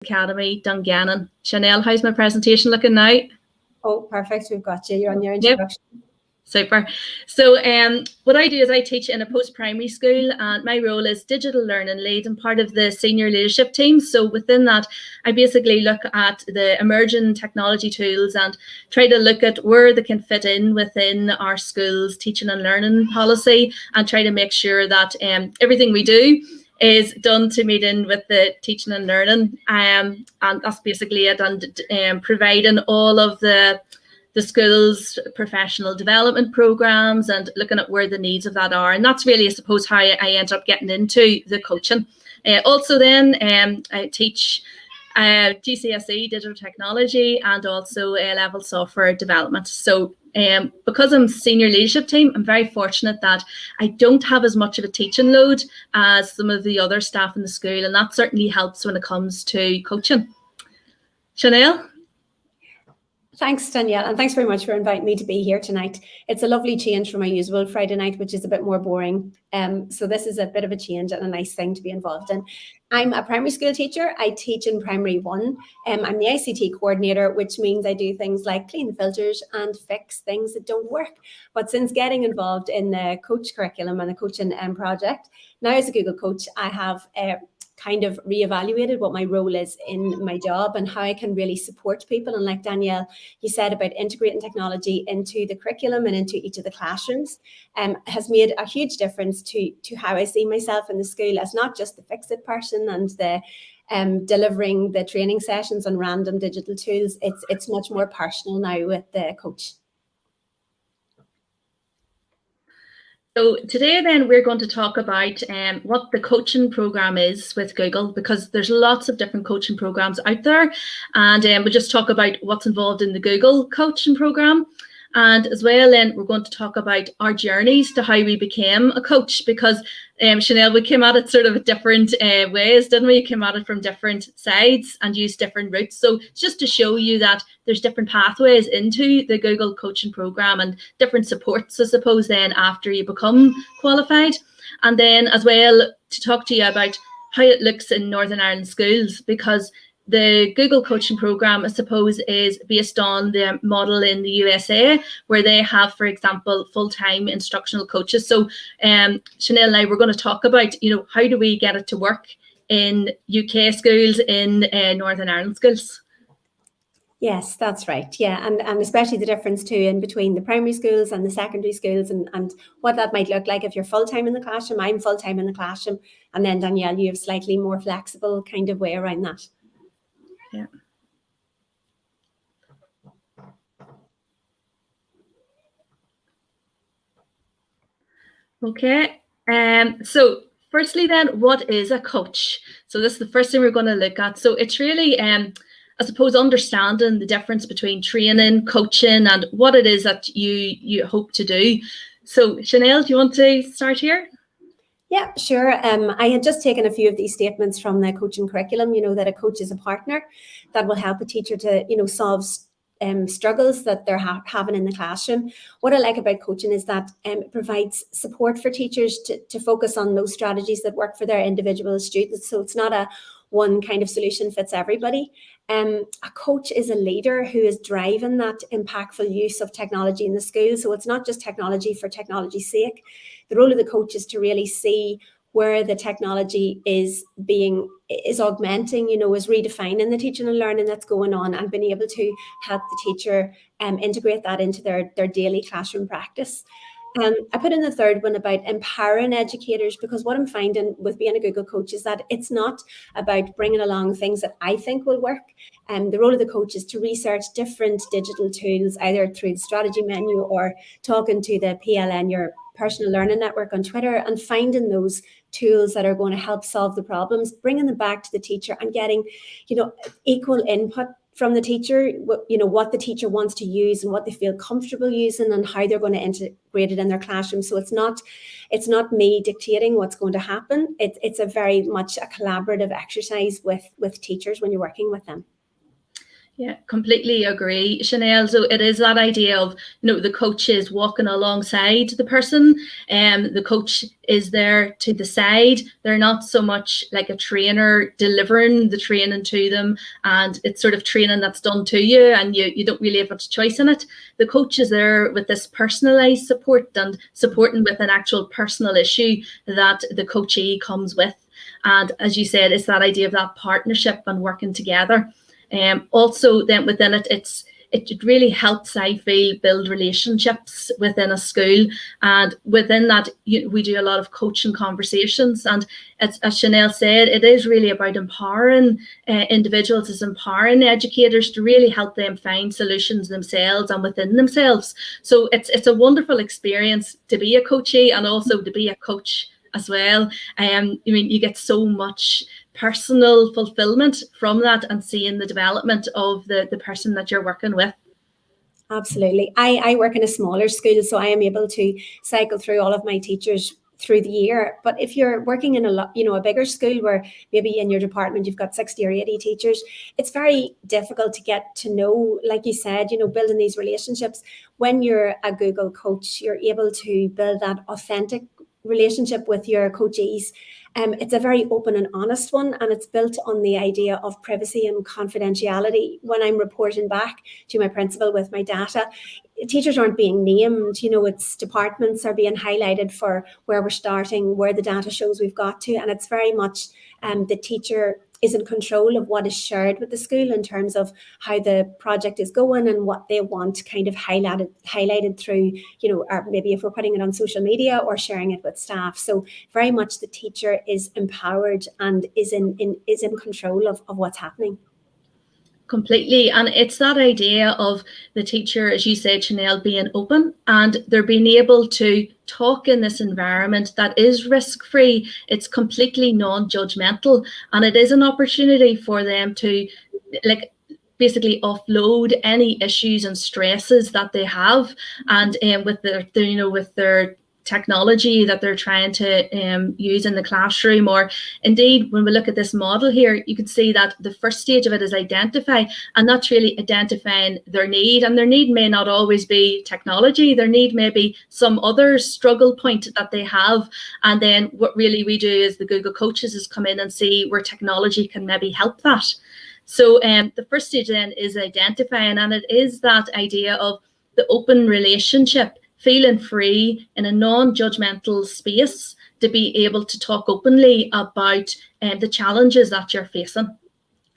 Academy, Dungannon. Chynel, how's my presentation looking now? Oh, perfect. We've got you. You're on your introduction. Yep. Super. So what I do is I teach in a post-primary school, and my role is digital learning lead and part of the senior leadership team. So within that, I basically look at the emerging technology tools and try to look at where they can fit in within our school's teaching and learning policy, and try to make sure that everything we do is done to meet in with the teaching and learning, and that's basically it, and providing all of the school's professional development programs and looking at where the needs of that are. And that's really, I suppose, how I end up getting into the coaching. Also then, I teach GCSE digital technology and also A-level software development. So because I'm senior leadership team, I'm very fortunate that I don't have as much of a teaching load as some of the other staff in the school, and that certainly helps when it comes to coaching. Chynel? Thanks, Danielle, and thanks very much for inviting me to be here tonight. It's a lovely change from my usual Friday night, which is a bit more boring. So this is a bit of a change and a nice thing to be involved in. I'm a primary school teacher. I teach in primary 1. I'm the ICT coordinator, which means I do things like clean the filters and fix things that don't work. But since getting involved in the coach curriculum and the coaching project, now as a Google coach, I have kind of reevaluated what my role is in my job and how I can really support people. And like Danielle, you said about integrating technology into the curriculum and into each of the classrooms, has made a huge difference to how I see myself in the school as not just the fix-it person and the delivering the training sessions on random digital tools. It's much more personal now with the coach. So today then we're going to talk about what the coaching program is with Google, because there's lots of different coaching programs out there, and we'll just talk about what's involved in the Google coaching program. And as well, then we're going to talk about our journeys to how we became a coach, because Chynel, we came at it sort of different ways, didn't we? We came at it from different sides and used different routes. So it's just to show you that there's different pathways into the Google coaching program and different supports, I suppose, then after you become qualified. And then as well to talk to you about how it looks in Northern Ireland schools, because the Google coaching program, I suppose, is based on the model in the USA, where they have, for example, full-time instructional coaches. So Chynel and I, we're going to talk about, how do we get it to work in UK schools, in Northern Ireland schools? Yes, that's right. Yeah, and especially the difference too in between the primary schools and the secondary schools, and what that might look like if you're full-time in the classroom. I'm full-time in the classroom, and then Danielle, you have slightly more flexible kind of way around that. Yeah. Okay. So firstly then, what is a coach? So this is the first thing we're going to look at. So it's really, I suppose, understanding the difference between training, coaching, and what it is that you hope to do. So Chynel, do you want to start here? Yeah, sure. I had just taken a few of these statements from the coaching curriculum, that a coach is a partner that will help a teacher to, solve struggles that they're having in the classroom. What I like about coaching is that it provides support for teachers to focus on those strategies that work for their individual students. So it's not a one kind of solution fits everybody. A coach is a leader who is driving that impactful use of technology in the school. So it's not just technology for technology's sake. The role of the coach is to really see where the technology is augmenting, is redefining the teaching and learning that's going on, and being able to help the teacher integrate that into their daily classroom practice. I put in the third one about empowering educators, because what I'm finding with being a Google coach is that it's not about bringing along things that I think will work. The role of the coach is to research different digital tools, either through the strategy menu or talking to the PLN, your personal learning network on Twitter, and finding those tools that are going to help solve the problems, bringing them back to the teacher and getting, equal input from the teacher, what the teacher wants to use and what they feel comfortable using and how they're going to integrate it in their classroom. So it's not me dictating what's going to happen. It's a very much a collaborative exercise with teachers when you're working with them. Yeah, completely agree, Chynel. So it is that idea of, the coach is walking alongside the person, and the coach is there to the side. They're not so much like a trainer delivering the training to them, and it's sort of training that's done to you, and you don't really have much choice in it. The coach is there with this personalized support and supporting with an actual personal issue that the coachee comes with. And as you said, it's that idea of that partnership and working together. Also, then within it, it really helps, I feel, build relationships within a school. And within that, we do a lot of coaching conversations. And as Chynel said, it is really about empowering individuals, as empowering educators to really help them find solutions themselves and within themselves. So it's a wonderful experience to be a coachee and also to be a coach as well. You get so much personal fulfillment from that and seeing the development of the person that you're working with. Absolutely. I work in a smaller school, so I am able to cycle through all of my teachers through the year. But if you're working in a bigger school where maybe in your department you've got 60 or 80 teachers, it's very difficult to get to know, like you said, building these relationships. When you're a Google coach, you're able to build that authentic relationship with your coachees. It's a very open and honest one, and it's built on the idea of privacy and confidentiality. When I'm reporting back to my principal with my data, teachers aren't being named, it's departments are being highlighted for where we're starting, where the data shows we've got to, and it's very much the teacher is in control of what is shared with the school in terms of how the project is going and what they want kind of highlighted through, or maybe if we're putting it on social media or sharing it with staff. So very much the teacher is empowered and is in control of what's happening. Completely. And it's that idea of the teacher, as you said, Chynel, being open, and they're being able to talk in this environment that is risk-free. It's completely non-judgmental, and it is an opportunity for them to basically offload any issues and stresses that they have, and with their technology that they're trying to use in the classroom. Or indeed, when we look at this model here, you can see that the first stage of it is identify, and that's really identifying their need. And their need may not always be technology. Their need may be some other struggle point that they have. And then what really we do as the Google coaches is come in and see where technology can maybe help that. So the first stage then is identifying, and it is that idea of the open relationship, feeling free in a non-judgmental space to be able to talk openly about the challenges that you're facing.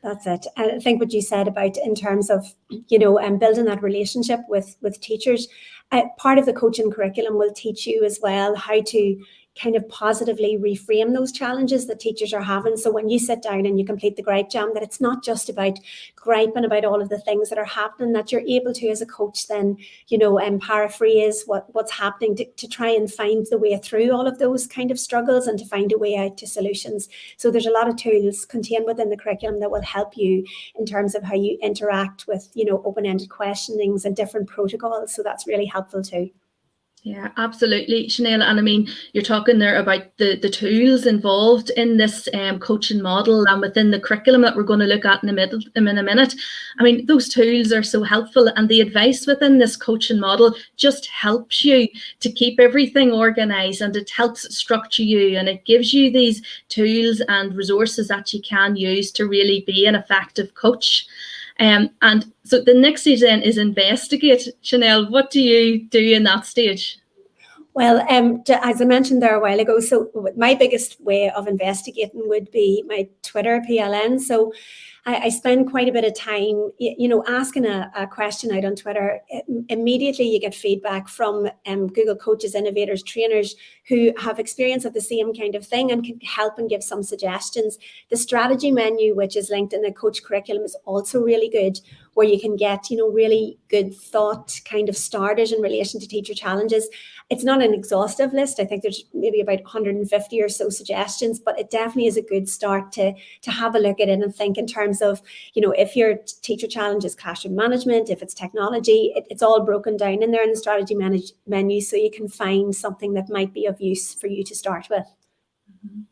That's it. I think what you said about in terms of, building that relationship with teachers, part of the coaching curriculum will teach you as well how to kind of positively reframe those challenges that teachers are having. So when you sit down and you complete the gripe jam, that it's not just about griping about all of the things that are happening, that you're able to, as a coach, then, paraphrase what's happening to try and find the way through all of those kind of struggles and to find a way out to solutions. So there's a lot of tools contained within the curriculum that will help you in terms of how you interact with, open-ended questionings and different protocols. So that's really helpful too. Yeah, absolutely, Chynel. And I mean, you're talking there about the tools involved in this coaching model and within the curriculum that we're going to look at in a minute. I mean, those tools are so helpful, and the advice within this coaching model just helps you to keep everything organized, and it helps structure you, and it gives you these tools and resources that you can use to really be an effective coach. And so the next stage then is investigate. Chynel, what do you do in that stage? Well, as I mentioned there a while ago, so my biggest way of investigating would be my Twitter PLN. So I spend quite a bit of time, asking a question out on Twitter. Immediately you get feedback from Google coaches, innovators, trainers who have experience of the same kind of thing and can help and give some suggestions. The strategy menu, which is linked in the coach curriculum, is also really good, where you can get, really good thought kind of starters in relation to teacher challenges. It's not an exhaustive list. I think there's maybe about 150 or so suggestions, but it definitely is a good start to have a look at it and think in terms of, if your teacher challenge is classroom management, if it's technology, it's all broken down in there in the strategy menu, so you can find something that might be of use for you to start with. Mm-hmm.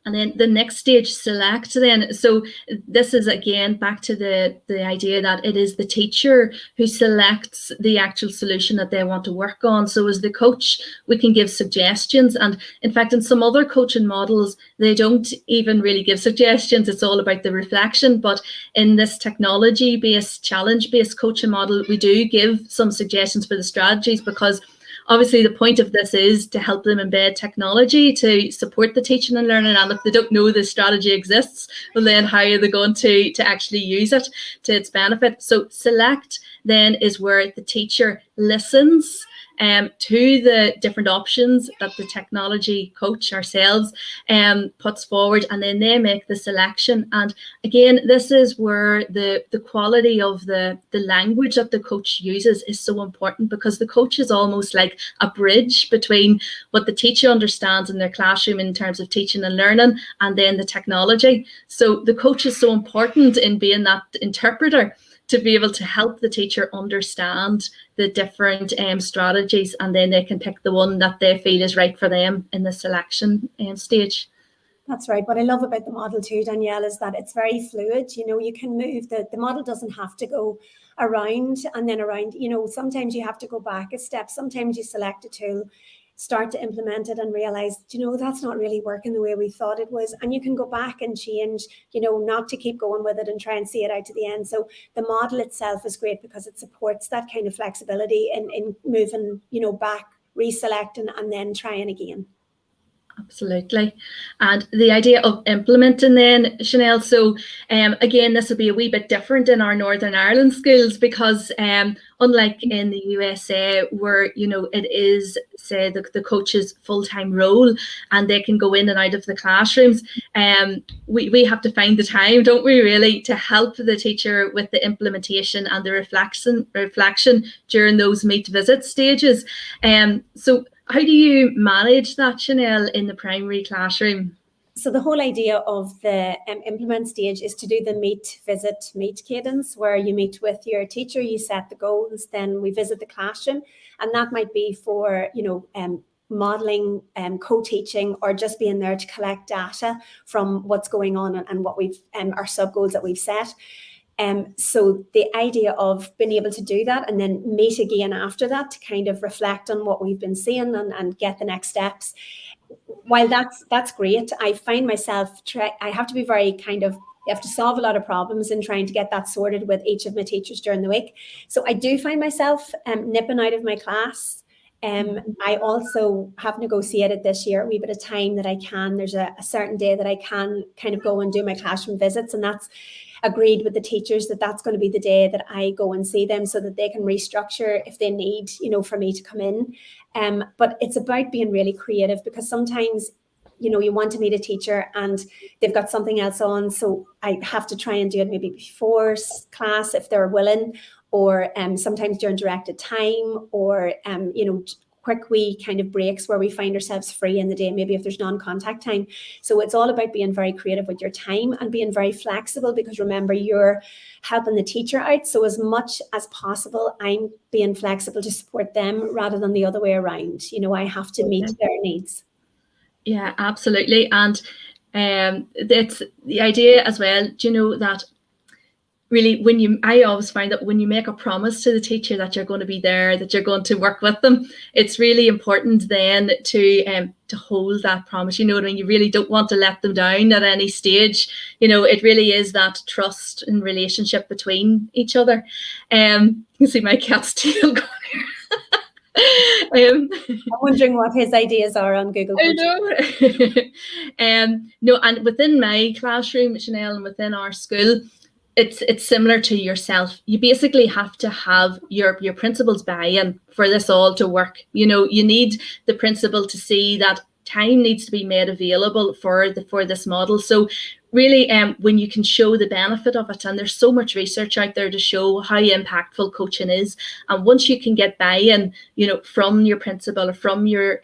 And then the next stage, select then. So this is again back to the idea that it is the teacher who selects the actual solution that they want to work on. So as the coach, we can give suggestions. And in fact, in some other coaching models, they don't even really give suggestions. It's all about the reflection. But in this technology-based, challenge-based coaching model, we do give some suggestions for the strategies, because obviously, the point of this is to help them embed technology to support the teaching and learning. And if they don't know the strategy exists, well, then how are they going to actually use it to its benefit? So select then is where the teacher listens to the different options that the technology coach ourselves puts forward, and then they make the selection. And again, this is where the quality of the language that the coach uses is so important, because the coach is almost like a bridge between what the teacher understands in their classroom in terms of teaching and learning, and then the technology. So the coach is so important in being that interpreter to be able to help the teacher understand the different strategies, and then they can pick the one that they feel is right for them in the selection stage. That's right. What I love about the model too, Danielle, is that it's very fluid. You know, you can move, the model doesn't have to go around and then around. You know, sometimes you have to go back a step. Sometimes you select a tool, start to implement it and realize, you know, that's not really working the way we thought it was. And you can go back and change, you know, not to keep going with it and try and see it out to the end. So the model itself is great because it supports that kind of flexibility in moving, you know, back, reselecting and then trying again. Absolutely. And the idea of implementing then, Chynel, so again, this will be a wee bit different in our Northern Ireland schools, because unlike in the USA, where, you know, it is, say, the coach's full-time role and they can go in and out of the classrooms, we have to find the time, don't we, really, to help the teacher with the implementation and the reflection during those meet visit stages. So how do you manage that, Chynel, in the primary classroom? So the whole idea of the implement stage is to do the meet, visit, meet cadence, where you meet with your teacher, you set the goals, then we visit the classroom. And that might be for, you know, modeling, co-teaching, or just being there to collect data from what's going on and what we've, our sub goals that we've set. So the idea of being able to do that and then meet again after that to kind of reflect on what we've been seeing and get the next steps. While that's great, I find myself, I have to be very kind of, you have to solve a lot of problems in trying to get that sorted with each of my teachers during the week. So I do find myself nipping out of my class. I also have negotiated this year a wee bit of time that I can. There's a certain day that I can kind of go and do my classroom visits, and that's agreed with the teachers that that's going to be the day that I go and see them so that they can restructure if they need, you know, for me to come in. But it's about being really creative, because sometimes, you know, you want to meet a teacher and they've got something else on. So I have to try and do it maybe before class if they're willing, or sometimes during directed time, or, you know, quick wee kind of breaks where we find ourselves free in the day, maybe if there's non-contact time. So it's all about being very creative with your time and being very flexible, because remember, you're helping the teacher out. So as much as possible, I'm being flexible to support them rather than the other way around. You know, I have to meet their needs. Yeah, absolutely. And that's the idea as well, do you know, that really, I always find that when you make a promise to the teacher that you're going to be there, that you're going to work with them, it's really important then to hold that promise. You know what I mean? You really don't want to let them down at any stage. You know, it really is that trust and relationship between each other. You can see my cat's tail going here. I'm wondering what his ideas are on Google. I know. No, and within my classroom, Chynel, and within our school, it's similar to yourself. You basically have to have your principal's buy-in for this all to work. You know, you need the principal to see that time needs to be made available for this model. So really, when you can show the benefit of it, and there's so much research out there to show how impactful coaching is, and once you can get buy-in, you know, from your principal or from your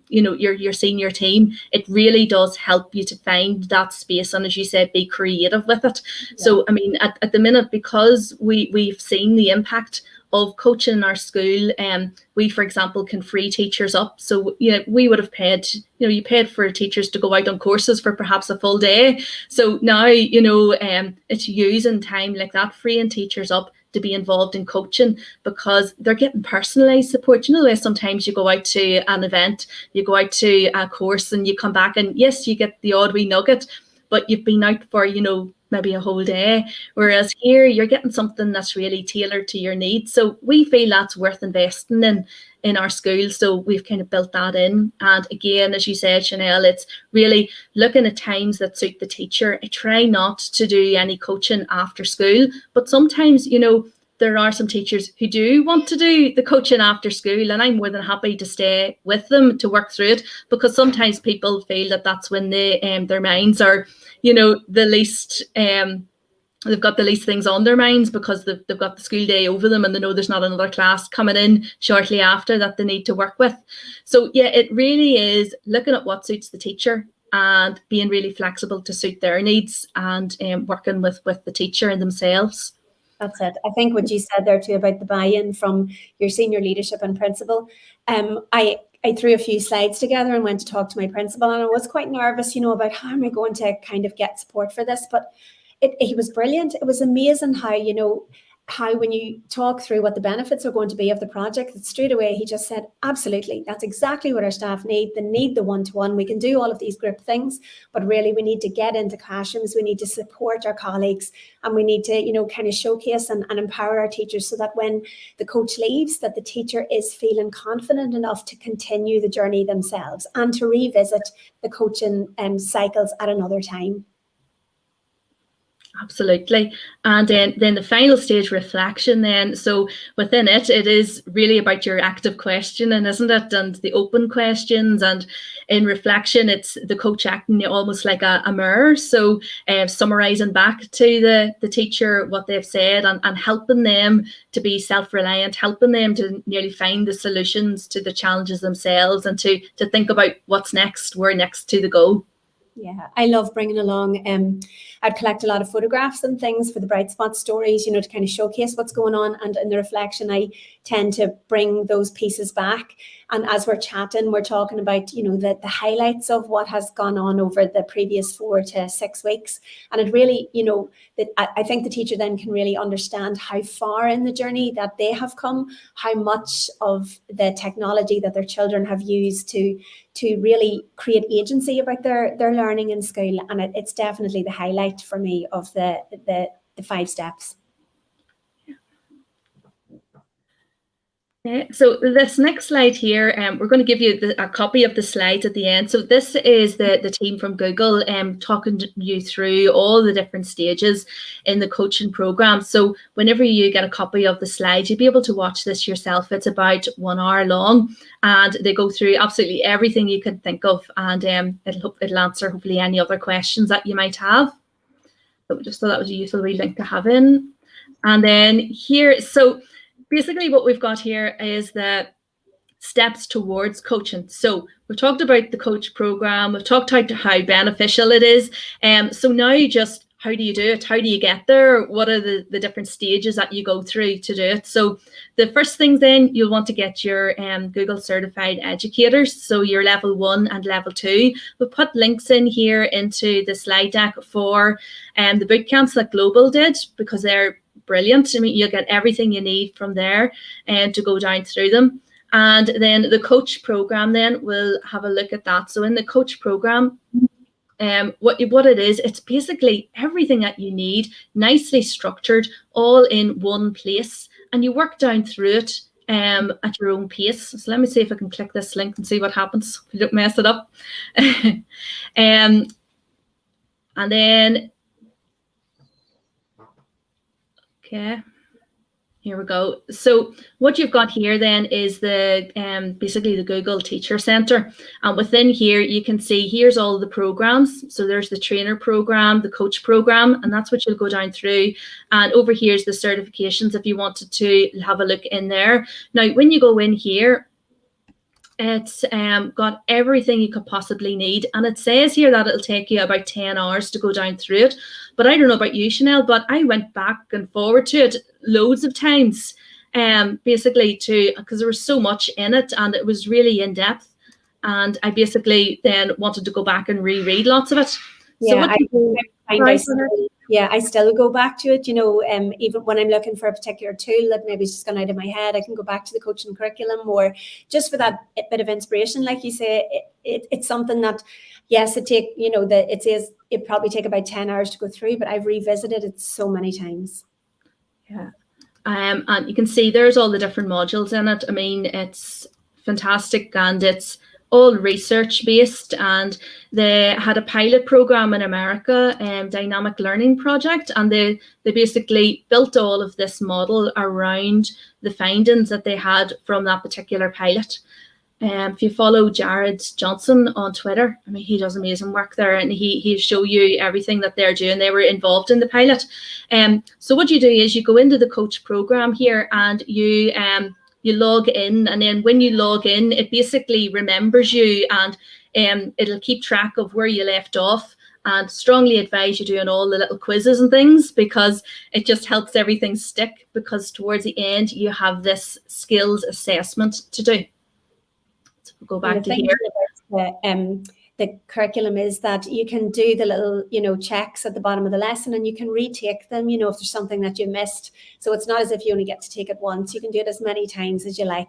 you know, your senior team, it really does help you to find that space, and as you said, be creative with it. Yeah. So I mean, at the minute, because we've seen the impact of coaching in our school. We, for example, can free teachers up. So, we would have paid, you paid for teachers to go out on courses for perhaps a full day. So now, it's using time like that, freeing teachers up to be involved in coaching, because they're getting personalized support. Sometimes you go out to an event, you go out to a course and you come back and yes, you get the odd wee nugget, but you've been out for, maybe a whole day. Whereas here you're getting something that's really tailored to your needs. So we feel that's worth investing in our school. So we've kind of built that in. And again, as you said, Chynel, it's really looking at times that suit the teacher. I try not to do any coaching after school, but sometimes, there are some teachers who do want to do the coaching after school, and I'm more than happy to stay with them to work through it, because sometimes people feel that that's when their minds are, the least, they've got the least things on their minds, because they've got the school day over them and they know there's not another class coming in shortly after that they need to work with. So yeah, it really is looking at what suits the teacher and being really flexible to suit their needs, and working with the teacher and themselves. That's it. I think what you said there too about the buy-in from your senior leadership and principal. I threw a few slides together and went to talk to my principal, and I was quite nervous, about how am I going to kind of get support for this. But he was brilliant. It was amazing how when you talk through what the benefits are going to be of the project, that straight away he just said, absolutely, that's exactly what our staff need. They need the one-to-one. We can do all of these group things, but really we need to get into classrooms. We need to support our colleagues, and we need to, kind of showcase and empower our teachers, so that when the coach leaves, that the teacher is feeling confident enough to continue the journey themselves and to revisit the coaching cycles at another time. Absolutely. And then the final stage, reflection then. So within it is really about your active questioning, isn't it? And the open questions. And in reflection, it's the coach acting almost like a mirror. So summarising back to the teacher what they've said, and helping them to be self-reliant, helping them to nearly find the solutions to the challenges themselves, and to think about what's next, where next to the go. Yeah, I love bringing along, I'd collect a lot of photographs and things for the bright spot stories, to kind of showcase what's going on. And in the reflection, I tend to bring those pieces back. And as we're chatting, we're talking about, the highlights of what has gone on over the previous 4 to 6 weeks. And it really, that I think the teacher then can really understand how far in the journey that they have come, how much of the technology that their children have used to really create agency about their learning in school. And it's definitely the highlight for me of the 5 steps. Okay, so this next slide here, we're going to give you a copy of the slides at the end. So this is the team from Google talking you through all the different stages in the coaching program. So whenever you get a copy of the slides, you'll be able to watch this yourself. It's about 1 hour long, and they go through absolutely everything you can think of, and it'll answer hopefully any other questions that you might have. So just thought that was a useful wee link to have in. And then here, so basically what we've got here is the steps towards coaching. So we've talked about the coach program, we've talked about how beneficial it is. So now just how do you do it? How do you get there? What are the different stages that you go through to do it? So the first thing then, you'll want to get your Google certified educators. So your level 1 and level 2. We'll put links in here into the slide deck for the boot camps that Global did, because they're brilliant. I mean, you'll get everything you need from there and to go down through them. And then the coach program, then we'll have a look at that. So in the coach program, what it is, it's basically everything that you need, nicely structured, all in one place, and you work down through it at your own pace. So let me see if I can click this link and see what happens if you don't mess it up. And then, okay, here we go. So what you've got here then is the basically the Google Teacher Center, and within here you can see here's all the programs. So there's the trainer program, the coach program, and that's what you'll go down through. And over here is the certifications if you wanted to have a look in there. Now when you go in here, it's got everything you could possibly need, and it says here that it'll take you about 10 hours to go down through it. But I don't know about you, Chynel, but I went back and forward to it loads of times. basically because there was so much in it and it was really in depth. And I basically then wanted to go back and reread lots of it. Yeah, I still go back to it, even when I'm looking for a particular tool that maybe just gone out of my head, I can go back to the coaching curriculum, or just for that bit of inspiration. Like you say, it's something that, yes, it says it probably take about 10 hours to go through, but I've revisited it so many times. Yeah. And you can see there's all the different modules in it. I mean, it's fantastic, and it's all research based, and they had a pilot program in America, dynamic learning project, and they basically built all of this model around the findings that they had from that particular pilot. If you follow Jared Johnson on Twitter, I mean, he does amazing work there, and he'll show you everything that they're doing. They were involved in the pilot. So what you do is you go into the coach program here, and you log in, and then when you log in, it basically remembers you, and it'll keep track of where you left off. And strongly advise you doing all the little quizzes and things, because it just helps everything stick, because towards the end you have this skills assessment to do. So we'll go back to here. The curriculum is that you can do the little, checks at the bottom of the lesson, and you can retake them, if there's something that you missed. So it's not as if you only get to take it once. You can do it as many times as you like.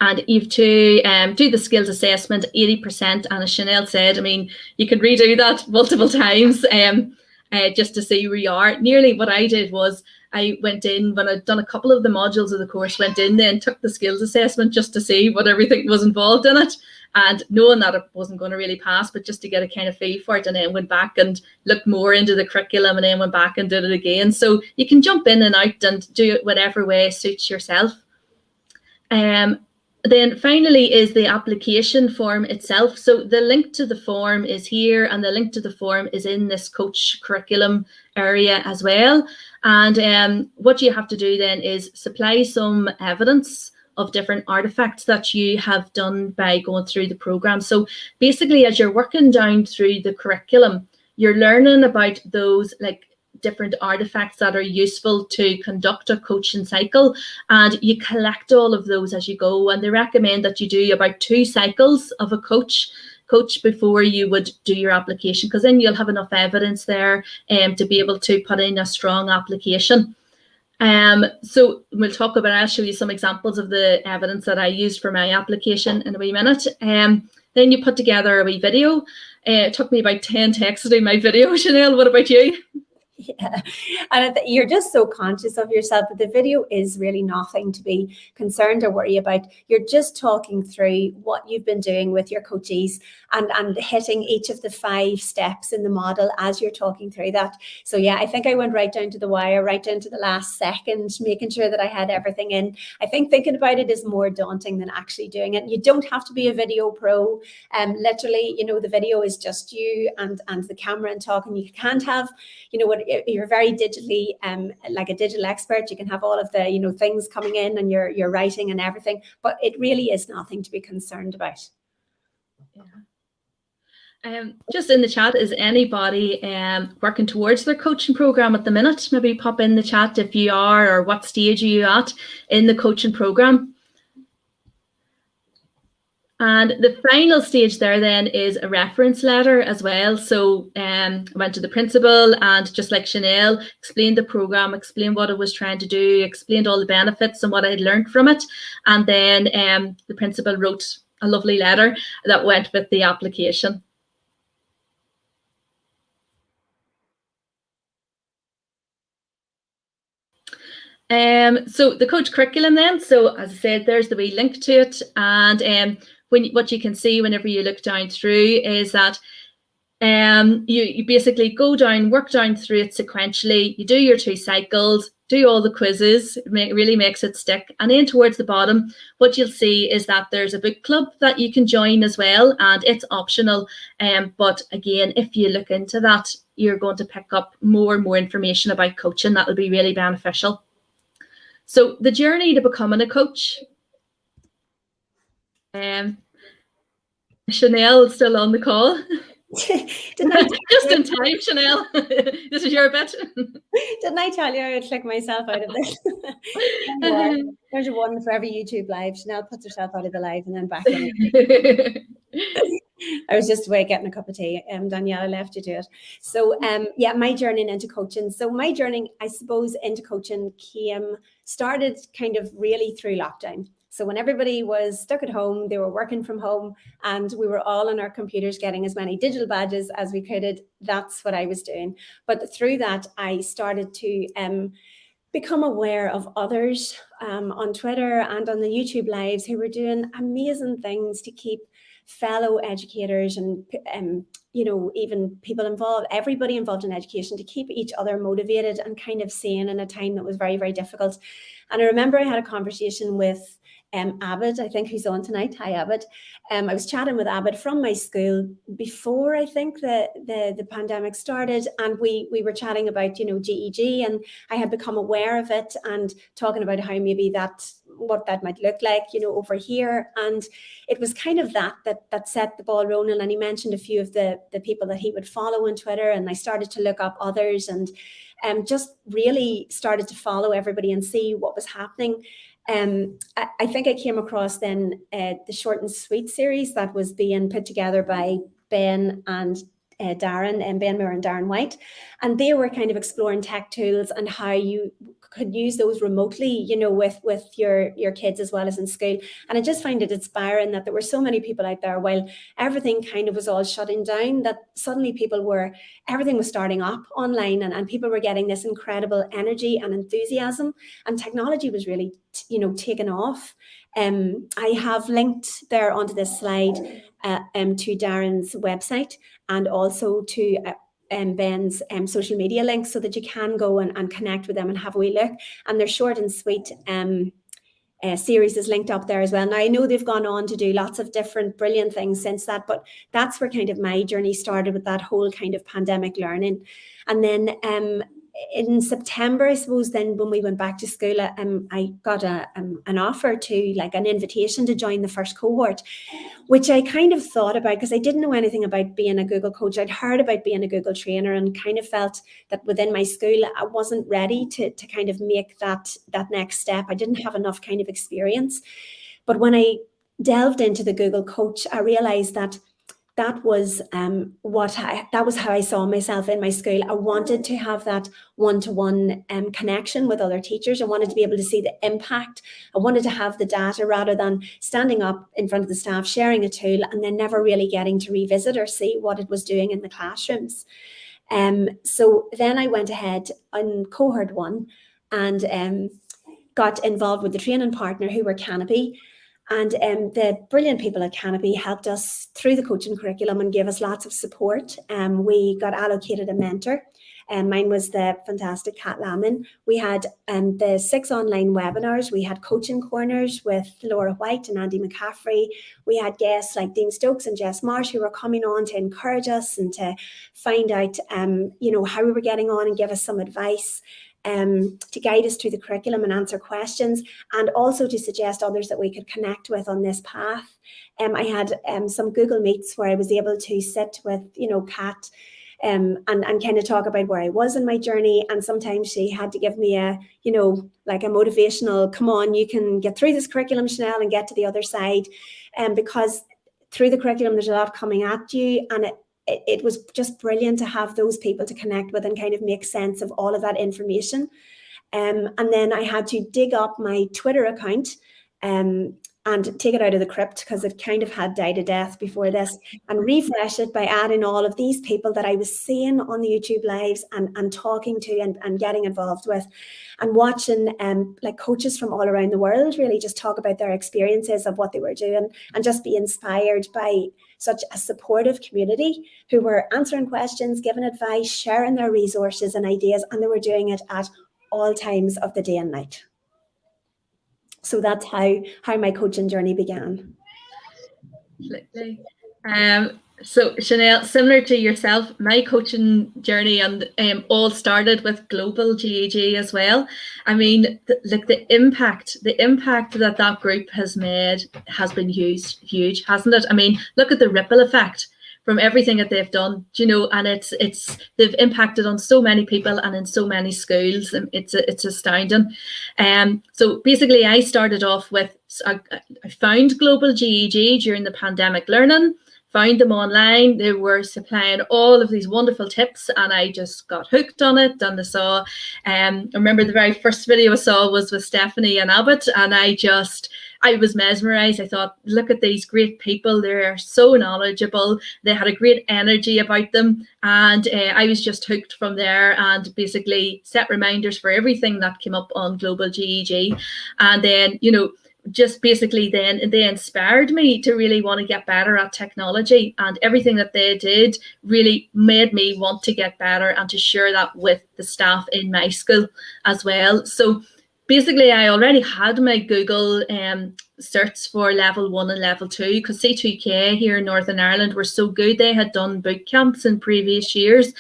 And you've to do the skills assessment 80%. And as Chynel said, I mean, you can redo that multiple times just to see where you are. Nearly what I did was I went in, when I'd done a couple of the modules of the course, went in then took the skills assessment just to see what everything was involved in it, and knowing that it wasn't going to really pass, but just to get a kind of feel for it, and then went back and looked more into the curriculum, and then went back and did it again. So you can jump in and out and do it whatever way suits yourself. Then finally is the application form itself. So the link to the form is here, and the link to the form is in this coach curriculum area as well. And what you have to do then is supply some evidence of different artifacts that you have done by going through the program. So basically, as you're working down through the curriculum, you're learning about those different artifacts that are useful to conduct a coaching cycle, and you collect all of those as you go. And they recommend that you do about 2 cycles of a coach before you would do your application, because then you'll have enough evidence there to be able to put in a strong application. So we'll talk about, I'll show you some examples of the evidence that I used for my application in a wee minute. Then you put together a wee video. It took me about 10 takes to do my video. Chynel, what about you? Yeah, and you're just so conscious of yourself, but the video is really nothing to be concerned or worry about. You're just talking through what you've been doing with your coachees and hitting each of the 5 steps in the model as you're talking through that. So yeah, I think I went right down to the wire, right down to the last second, making sure that I had everything in. I think thinking about it is more daunting than actually doing it. You don't have to be a video pro. Literally, the video is just you and the camera and talking. You can't have, you're very digitally like a digital expert. You can have all of the things coming in, and you're writing and everything, but it really is nothing to be concerned about. Yeah. Just in the chat, is anybody working towards their coaching program at the minute? Maybe pop in the chat if you are, or what stage are you at in the coaching program. And the final stage there then is a reference letter as well. So I went to the principal, and just like Chynel, explained the program, explained what I was trying to do, explained all the benefits and what I had learned from it. And then the principal wrote a lovely letter that went with the application. So the coach curriculum then, so as I said, there's the wee link to it, and what you can see whenever you look down through is that you basically go down, work down through it sequentially. You do your 2 cycles, do all the quizzes. It really makes it stick. And then towards the bottom, what you'll see is that there's a book club that you can join as well, and it's optional. But again, if you look into that, you're going to pick up more and more information about coaching that will be really beneficial. So the journey to becoming a coach. Chynel is still on the call. Didn't I, Just in time, Chynel. This is your bit. didn't I tell you I would click myself out of this? There's a one for every YouTube live. Chynel puts herself out of the live and then back in. I was just away getting a cup of tea. Danielle, I left you to it. So yeah, my journey into coaching. So my journey, I suppose, into coaching started kind of really through lockdown. So when everybody was stuck at home, they were working from home, and we were all on our computers getting as many digital badges as we could. That's what I was doing. But through that, I started to become aware of others on Twitter and on the YouTube lives who were doing amazing things to keep fellow educators and even people involved, everybody involved in education, to keep each other motivated and kind of sane in a time that was very, very difficult. And I remember I had a conversation with Abid, I think, who's on tonight. Hi, Abid. I was chatting with Abid from my school before, I think, the pandemic started, and we were chatting about, GEG, and I had become aware of it and talking about how maybe what that might look like, over here. And it was kind of that set the ball rolling. And he mentioned a few of the people that he would follow on Twitter, and I started to look up others and just really started to follow everybody and see what was happening. I think I came across then the Short and Sweet series that was being put together by Ben and Darren, and Ben Moore and Darren White, and they were kind of exploring tech tools and how you could use those remotely, with your kids as well as in school. And I just find it inspiring that there were so many people out there, while everything kind of was all shutting down, that suddenly everything was starting up online, and people were getting this incredible energy and enthusiasm, and technology was really taken off. I have linked there onto this slide to Darren's website, and also to Ben's social media links, so that you can go and connect with them and have a wee look. And their Short and Sweet series is linked up there as well. Now, I know they've gone on to do lots of different brilliant things since that, but that's where kind of my journey started, with that whole kind of pandemic learning. And then in September, I suppose, then when we went back to school, I got an offer to, like, an invitation to join the first cohort, which I kind of thought about, because I didn't know anything about being a Google coach. I'd heard about being a Google trainer, and kind of felt that within my school, I wasn't ready to kind of make that next step. I didn't have enough kind of experience. But when I delved into the Google coach, I realized that was how I saw myself in my school. I wanted to have that one-to-one connection with other teachers. I wanted to be able to see the impact. I wanted to have the data, rather than standing up in front of the staff, sharing a tool, and then never really getting to revisit or see what it was doing in the classrooms. So then I went ahead on cohort 1 and got involved with the training partner, who were Canopy. And the brilliant people at Canopy helped us through the coaching curriculum and gave us lots of support. We got allocated a mentor. Mine was the fantastic Kat Lamin. We had the 6 online webinars. We had coaching corners with Laura White and Andy McCaffrey. We had guests like Dean Stokes and Jess Marsh, who were coming on to encourage us and to find out, how we were getting on and give us some advice. To guide us through the curriculum and answer questions, and also to suggest others that we could connect with on this path. I had some Google Meets where I was able to sit with, Kat, and kind of talk about where I was in my journey. And sometimes she had to give me a motivational, come on, you can get through this curriculum, Chynel, and get to the other side. Because through the curriculum, there's a lot coming at you, and it was just brilliant to have those people to connect with and kind of make sense of all of that information. And then I had to dig up my Twitter account and take it out of the crypt, because it kind of had died a death before this, and refresh it by adding all of these people that I was seeing on the YouTube lives and talking to and getting involved with, and watching coaches from all around the world really just talk about their experiences of what they were doing, and just be inspired by such a supportive community who were answering questions, giving advice, sharing their resources and ideas, and they were doing it at all times of the day and night. So that's how my coaching journey began. So Chynel, similar to yourself, my coaching journey and all started with global GEG as well. I mean, the impact that group has made has been huge, hasn't it? I mean, look at the ripple effect from everything that they've done, you know, and they've impacted on so many people and in so many schools, and it's astounding. So basically I started off with, I found Global GEG during the pandemic learning, found them online. They were supplying all of these wonderful tips, and I just got hooked on it. And I saw, I remember the very first video I saw was with Stephanie and Abbott, and I was mesmerized. I thought, look at these great people. They're so knowledgeable. They had a great energy about them. And I was just hooked from there, and basically set reminders for everything that came up on Global GEG. And then, you know, just basically then they inspired me to really want to get better at technology, and everything that they did really made me want to get better and to share that with the staff in my school as well. So basically I already had my Google certs for level 1 and level 2, because C2K here in Northern Ireland were so good. They had done boot camps in previous years.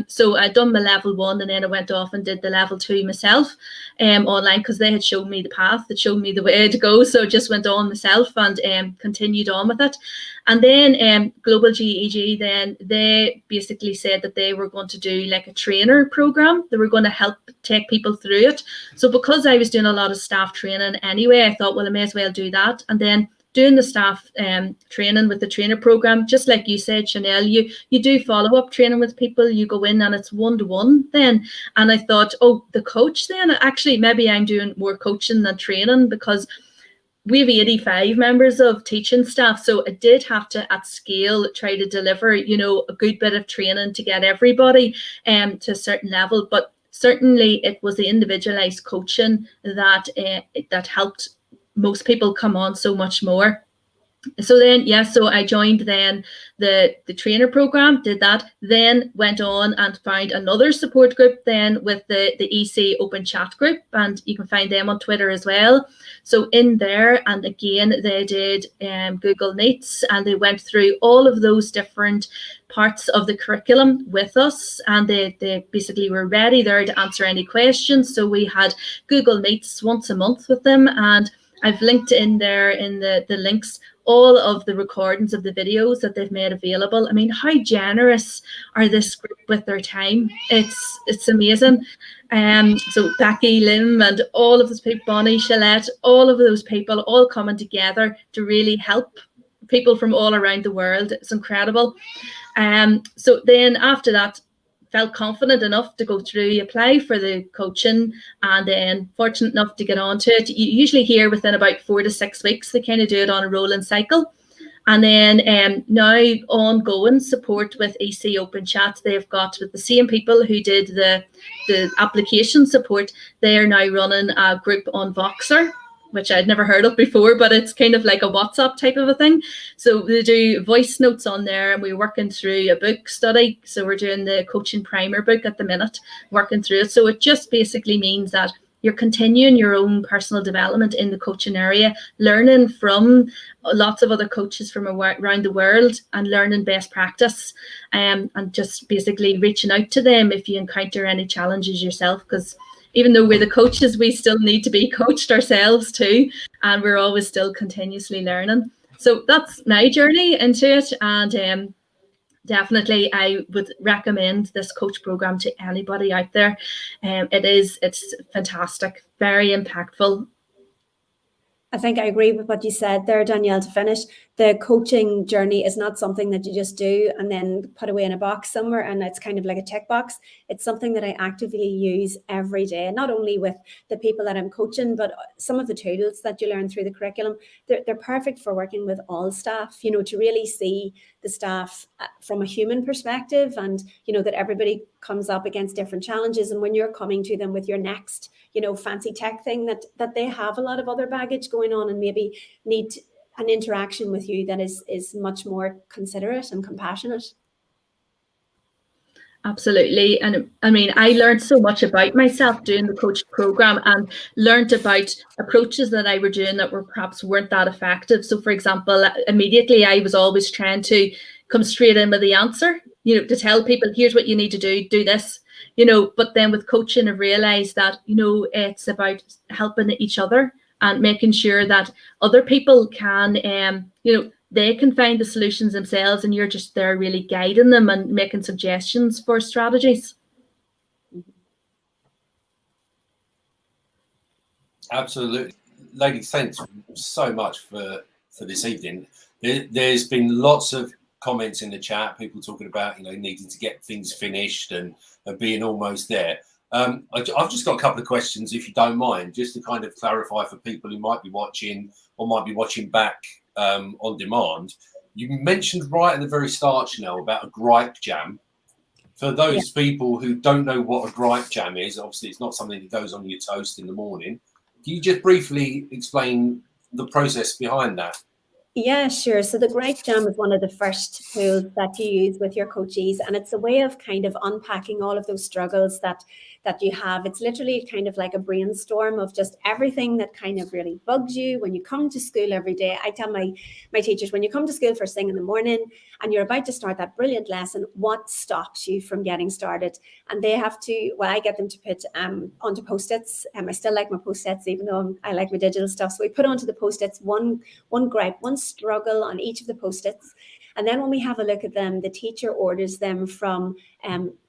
So I'd done my level 1, and then I went off and did the level 2 myself online, because they had shown me the path, that showed me the way to go. So just went on myself and continued on with it. And then Global GEG, then they basically said that they were going to do like a trainer program. They were going to help take people through it. So because I was doing a lot of staff training anyway, I thought, well, I may as well do that. And then doing the staff training with the trainer program, just like you said, Chynel, you do follow-up training with people. You go in and it's one-to-one then. And I thought, oh, the coach then, actually maybe I'm doing more coaching than training, because we have 85 members of teaching staff. So I did have to, at scale, try to deliver, you know, a good bit of training to get everybody to a certain level. But certainly it was the individualized coaching that that helped most people come on so much more. So then, so I joined then the trainer program, did that, then went on and found another support group then with the EC Open Chat group, and you can find them on Twitter as well. So in there, and again, they did Google Meets, and they went through all of those different parts of the curriculum with us, and they basically were ready there to answer any questions. So we had Google Meets once a month with them, and I've linked in there in the links all of the recordings of the videos that they've made available. I mean, how generous are this group with their time? It's amazing. So Becky, Lim, and all of those people, Bonnie, Shalette, all of those people all coming together to really help people from all around the world. It's incredible. So then after that, felt confident enough to go through, apply for the coaching, and then fortunate enough to get onto it. You usually hear within about 4 to 6 weeks, they kind of do it on a rolling cycle. And then now ongoing support with EC Open Chat, they've got with the same people who did the application support, they are now running a group on Voxer, which I'd never heard of before, but it's kind of like a WhatsApp type of a thing. So they do voice notes on there, and we're working through a book study. So we're doing the coaching primer book at the minute, working through it. So it just basically means that you're continuing your own personal development in the coaching area, learning from lots of other coaches from around the world and learning best practice, and just basically reaching out to them if you encounter any challenges yourself, because even though we're the coaches, we still need to be coached ourselves too, and we're always still continuously learning. So that's my journey into it, and definitely I would recommend this coach program to anybody out there. It's fantastic, very impactful. I think I agree with what you said there, Danielle. To finish, the coaching journey is not something that you just do and then put away in a box somewhere, and it's kind of like a tick box. It's something that I actively use every day, not only with the people that I'm coaching, but some of the tools that you learn through the curriculum. They're perfect for working with all staff, you know, to really see the staff from a human perspective, and, you know, that everybody comes up against different challenges. And when you're coming to them with your next, you know, fancy tech thing, that they have a lot of other baggage going on and maybe need an interaction with you that is much more considerate and compassionate. Absolutely. And I mean, I learned so much about myself doing the coach program, and learned about approaches that I were doing that weren't that effective. So for example, immediately I was always trying to come straight in with the answer, you know, to tell people, here's what you need to do this, you know. But then with coaching, I realized that, you know, it's about helping each other and making sure that other people can, you know, they can find the solutions themselves, and you're just there really guiding them and making suggestions for strategies. Absolutely. Ladies, thanks so much for this evening. There's been lots of comments in the chat, people talking about, you know, needing to get things finished and being almost there. I've just got a couple of questions, if you don't mind, just to kind of clarify for people who might be watching or might be watching back on demand. You mentioned right at the very start, Chynel, about a gripe jam. For those people who don't know what a gripe jam is, obviously it's not something that goes on your toast in the morning. Can you just briefly explain the process behind that? Yeah, sure. So the gripe jam is one of the first tools that you use with your coachees, and it's a way of kind of unpacking all of those struggles that you have. It's literally kind of like a brainstorm of just everything that kind of really bugs you when you come to school every day. I tell my teachers, when you come to school first thing in the morning and you're about to start that brilliant lesson, what stops you from getting started? And they have to, well, I get them to put onto Post-its. I still like my Post-its, even though I like my digital stuff. So we put onto the Post-its one gripe, one struggle on each of the Post-its. And then when we have a look at them, the teacher orders them from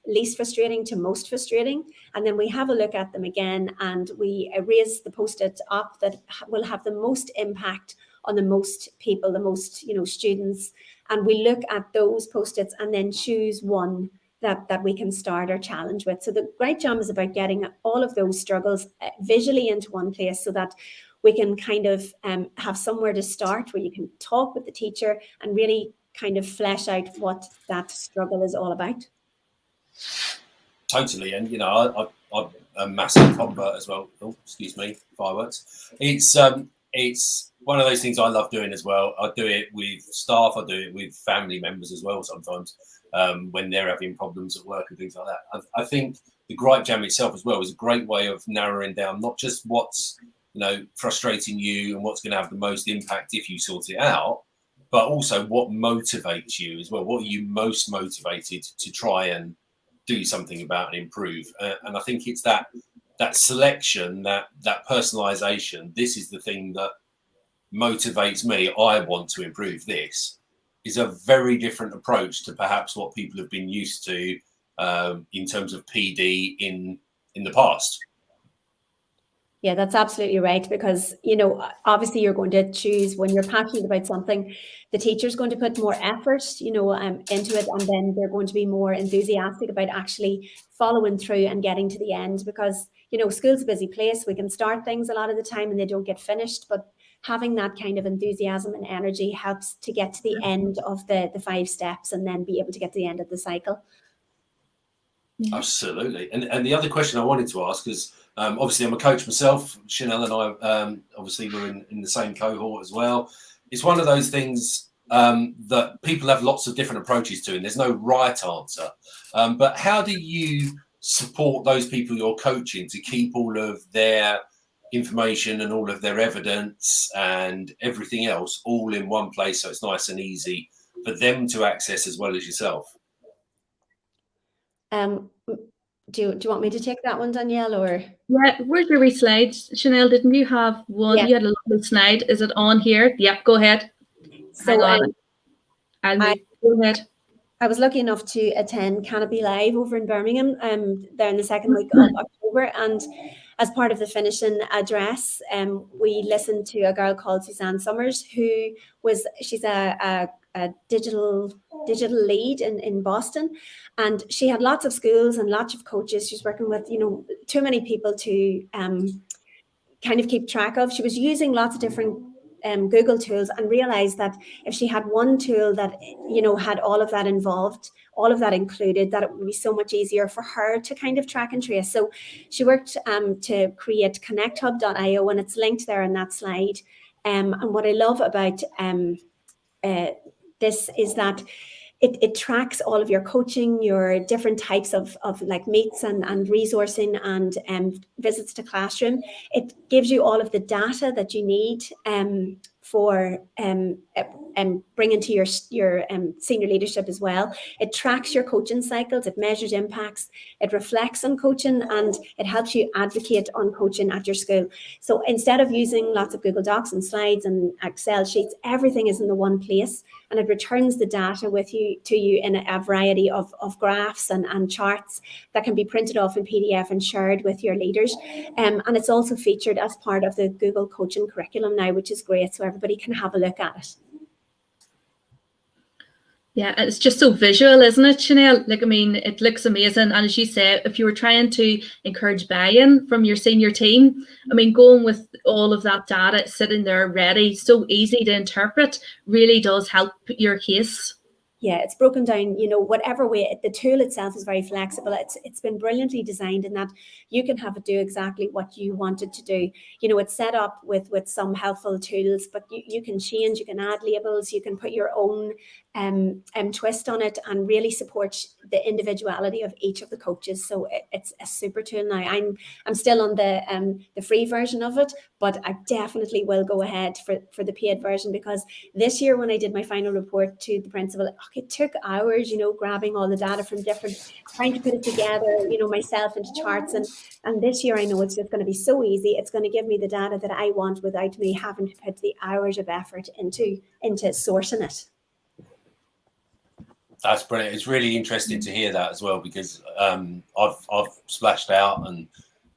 least frustrating to most frustrating. And then we have a look at them again, and we raise the Post-it up that will have the most impact on the most people, the most, you know, students. And we look at those Post-its and then choose one that we can start our challenge with. So the gripe jam is about getting all of those struggles visually into one place so that we can kind of have somewhere to start where you can talk with the teacher and really kind of flesh out what that struggle is all about. Totally. And, you know, I'm a massive convert as well. Oh, excuse me, fireworks. It's one of those things I love doing as well. I do it with staff. I do it with family members as well sometimes when they're having problems at work and things like that. I think the gripe jam itself as well is a great way of narrowing down not just what's, you know, frustrating you and what's going to have the most impact if you sort it out, but also what motivates you as well. What are you most motivated to try and do something about and improve? And I think it's that selection, that personalization. This is the thing that motivates me. I want to improve this. Is a very different approach to perhaps what people have been used to in terms of PD in the past. Yeah, that's absolutely right, because, you know, obviously you're going to choose, when you're passionate about something, the teacher's going to put more effort, you know, into it, and then they're going to be more enthusiastic about actually following through and getting to the end, because, you know, school's a busy place. We can start things a lot of the time and they don't get finished, but having that kind of enthusiasm and energy helps to get to the end of the 5 steps and then be able to get to the end of the cycle. Absolutely. And the other question I wanted to ask is, obviously I'm a coach myself. Chynel and I obviously were in the same cohort as well. It's one of those things that people have lots of different approaches to, and there's no right answer. But how do you support those people you're coaching to keep all of their information and all of their evidence and everything else all in one place so it's nice and easy for them to access as well as yourself? Do you want me to take that one, Danielle, or? Yeah, where's your wee slides, Chynel? Didn't you have one? Yeah. You had a lovely slide. Is it on here? Yep, go ahead. So Go ahead. I was lucky enough to attend Canopy Live over in Birmingham there in the second week of October, and as part of the finishing address, we listened to a girl called Suzanne Summers, she's a digital lead in Boston, and she had lots of schools and lots of coaches. She's working with, you know, too many people to kind of keep track of. She was using lots of different Google tools, and realized that if she had one tool that, you know, had all of that involved, all of that included, that it would be so much easier for her to kind of track and trace. So she worked to create connecthub.io, and it's linked there in that slide. And what I love about this is that it tracks all of your coaching, your different types of like meets and resourcing and visits to classroom. It gives you all of the data that you need for bringing to your senior leadership as well. It tracks your coaching cycles, it measures impacts, it reflects on coaching, and it helps you advocate on coaching at your school. So instead of using lots of Google Docs and slides and Excel sheets, everything is in the one place, and it returns the data to you in a variety of graphs and charts that can be printed off in PDF and shared with your leaders. And it's also featured as part of the Google coaching curriculum now, which is great, so everybody can have a look at it. Yeah, it's just so visual, isn't it, Chynel? Like, I mean, it looks amazing. And as you say, if you were trying to encourage buy-in from your senior team, I mean, going with all of that data sitting there ready, so easy to interpret, really does help your case. Yeah, it's broken down, you know, whatever way. The tool itself is very flexible. It's been brilliantly designed in that you can have it do exactly what you want it to do. You know, it's set up with some helpful tools, but you can change, you can add labels, you can put your own twist on it, and really support the individuality of each of the coaches. So it's a super tool now. I'm still on the free version of it, but I definitely will go ahead for the paid version, because this year when I did my final report to the principal, it took hours, you know, grabbing all the data from trying to put it together, you know, myself into charts. And this year I know it's just going to be so easy. It's going to give me the data that I want without me having to put the hours of effort into sourcing it. That's brilliant. It's really interesting to hear that as well, because I've splashed out and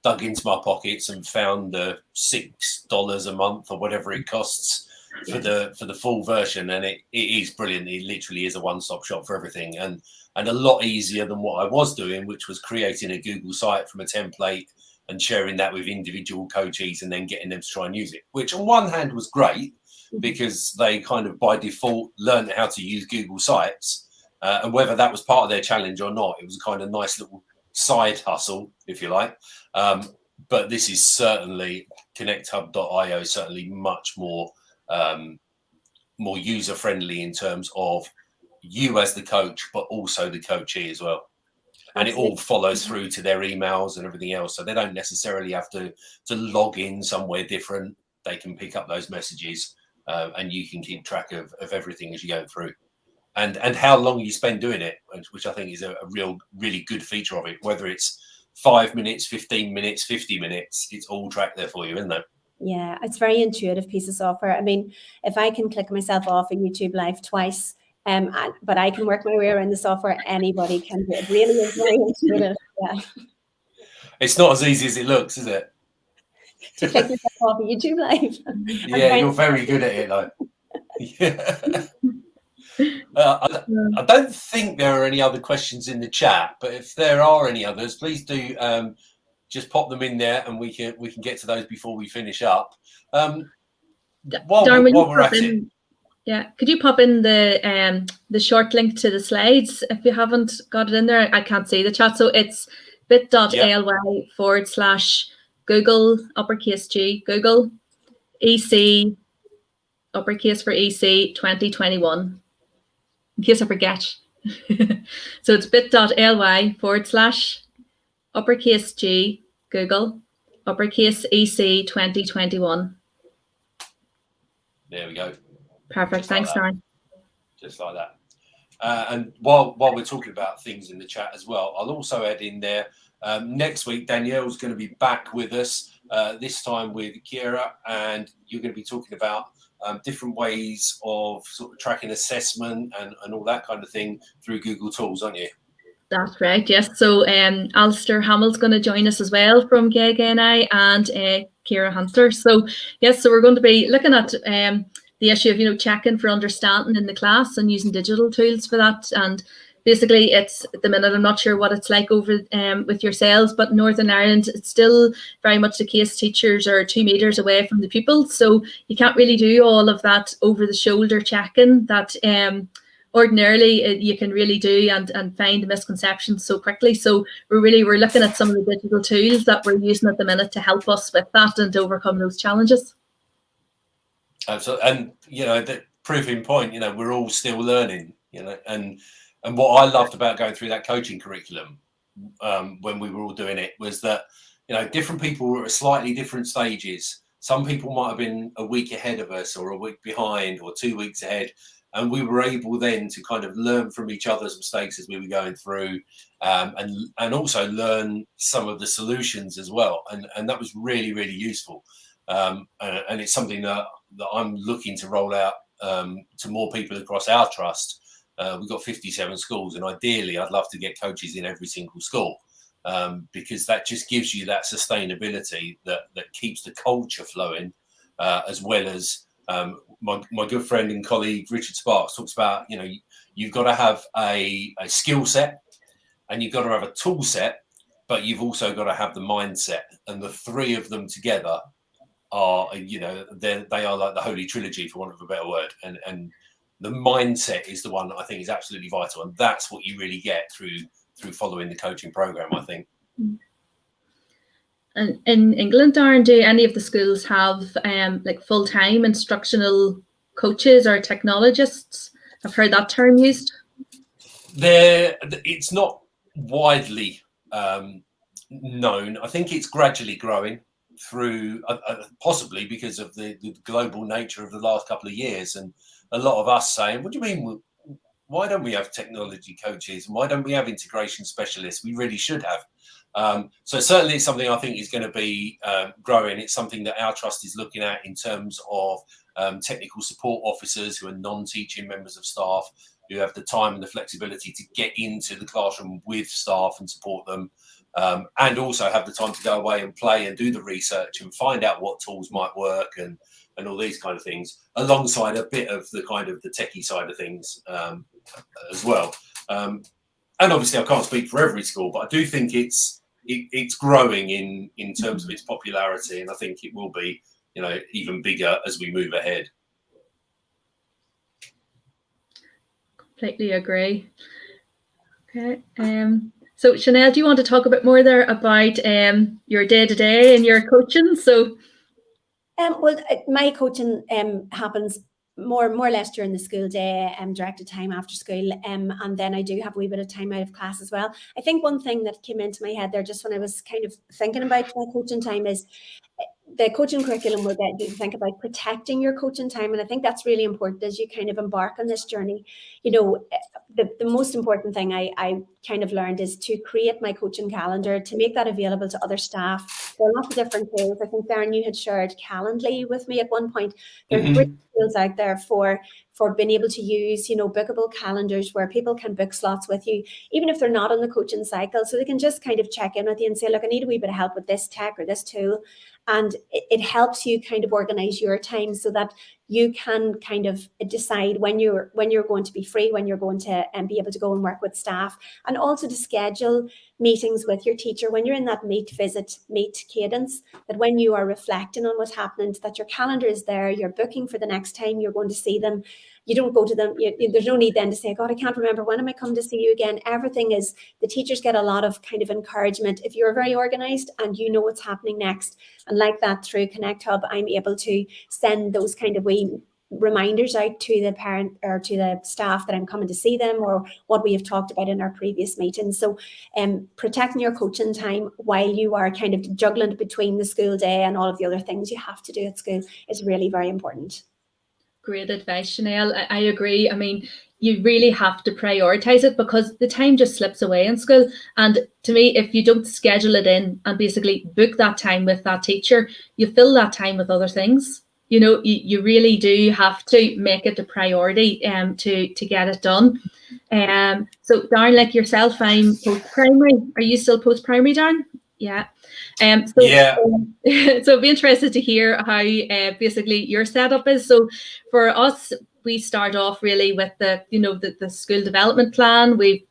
dug into my pockets and found the $6 a month or whatever it costs for the full version, and it is brilliant. It literally is a one-stop shop for everything, and a lot easier than what I was doing, which was creating a Google site from a template and sharing that with individual coaches and then getting them to try and use it, which on one hand was great because they kind of by default learned how to use Google Sites. And whether that was part of their challenge or not, it was a kind of nice little side hustle, if you like. But this is certainly, ConnectHub.io is certainly much more user-friendly in terms of you as the coach, but also the coachee as well. And it all follows through to their emails and everything else. So they don't necessarily have to log in somewhere different. They can pick up those messages and you can keep track of everything as you go through. And how long you spend doing it, which I think is a really good feature of it. Whether it's 5 minutes, 15 minutes, 50 minutes, it's all tracked there for you, isn't it? Yeah, it's a very intuitive piece of software. I mean, if I can click myself off a YouTube live twice, but I can work my way around the software, anybody can do it. It really is very intuitive. Yeah. It's not as easy as it looks, is it? To click yourself off a YouTube live. Yeah, you're very good at it, though. Yeah. I don't think there are any other questions in the chat, but if there are any others, please do just pop them in there, and we can get to those before we finish up. While we're at it, yeah, could you pop in the short link to the slides if you haven't got it in there? I can't see the chat, so it's bit.ly/Google uppercase G Google EC uppercase for EC 2021. In case I forget. So it's bit.ly/uppercase G Google uppercase EC 2021. There we go. Perfect. Just thanks, like Darren. Just like that. And while we're talking about things in the chat as well, I'll also add in there, next week, Danielle's going to be back with us, this time with Kira, and you're going to be talking about different ways of sort of tracking assessment and all that kind of thing through Google Tools, aren't you? That's right, yes. So Alistair Hamill's going to join us as well from GEG NI, and Kira Hunter. So yes, so we're going to be looking at the issue of, you know, checking for understanding in the class and using digital tools for that. And basically, it's at the minute, I'm not sure what it's like over with yourselves, but Northern Ireland, it's still very much the case teachers are 2 meters away from the pupils. So you can't really do all of that over the shoulder checking that ordinarily you can really do and find misconceptions so quickly. So we're looking at some of the digital tools that we're using at the minute to help us with that and to overcome those challenges. So, and you know, the proving point, you know, we're all still learning, you know, and what I loved about going through that coaching curriculum when we were all doing it was that, you know, different people were at slightly different stages. some people might have been a week ahead of us or a week behind or 2 weeks ahead. And we were able then to kind of learn from each other's mistakes as we were going through, and also learn some of the solutions as well. And that was really, really useful. And it's something that I'm looking to roll out to more people across our trust. We've got 57 schools, and ideally I'd love to get coaches in every single school, because that just gives you that sustainability that keeps the culture flowing, as well as my good friend and colleague Richard Sparks talks about, you've got to have a skill set and you've got to have a tool set, but you've also got to have the mindset, and the three of them together are, they are like the holy trilogy, for want of a better word. And the mindset is the one that I think is absolutely vital, and that's what you really get through following the coaching program, I think. And in England, Darren, do any of the schools have like full-time instructional coaches or technologists? I've heard that term used. It's not widely known. I think it's gradually growing through, possibly because of the global nature of the last couple of years, and a lot of us saying, what do you mean, why don't we have technology coaches? Why don't we have integration specialists? We really should have. So certainly it's something I think is going to be growing. It's something that our trust is looking at in terms of technical support officers who are non-teaching members of staff, who have the time and the flexibility to get into the classroom with staff and support them, and also have the time to go away and play and do the research and find out what tools might work and all these kind of things, alongside a bit of the kind of the techie side of things as well. And obviously I can't speak for every school, but I do think it's growing in terms of its popularity, and I think it will be, even bigger as we move ahead. Completely agree. Okay. So Chynel, do you want to talk a bit more there about your day-to-day and your coaching? So, well, my coaching happens more or less during the school day, directed time after school, and then I do have a wee bit of time out of class as well. I think one thing that came into my head there just when I was kind of thinking about my coaching time is the coaching curriculum will get you to think about protecting your coaching time, and I think that's really important as you kind of embark on this journey. The most important thing I kind of learned is to create my coaching calendar, to make that available to other staff. There are lots of different tools. I think, Darren, you had shared Calendly with me at one point. There are great tools out there for being able to use, bookable calendars where people can book slots with you, even if they're not on the coaching cycle. So they can just kind of check in with you and say, look, I need a wee bit of help with this tech or this tool. And it helps you kind of organize your time so that you can kind of decide when you're going to be free, when you're going to be able to go and work with staff, and also to schedule meetings with your teacher when you're in that meet cadence, that when you are reflecting on what's happening, that your calendar is there, you're booking for the next time you're going to see them. You don't go to them. There's no need then to say, God, I can't remember, when am I coming to see you again? Everything is, the teachers get a lot of kind of encouragement if you're very organized and you know what's happening next. And like that, through Connect Hub, I'm able to send those kind of wee reminders out to the parent or to the staff that I'm coming to see them, or what we have talked about in our previous meetings. So protecting your coaching time while you are kind of juggling between the school day and all of the other things you have to do at school is really very important. Great advice, Chynel. I agree. I mean, you really have to prioritize it because the time just slips away in school. And to me, if you don't schedule it in and basically book that time with that teacher, you fill that time with other things. You really do have to make it a priority to get it done. So Darren, like yourself, I'm post-primary. Are you still post-primary, Darren? Yeah. Yeah. So I'd be interested to hear how basically your setup is. So for us, we start off really with the school development plan. We've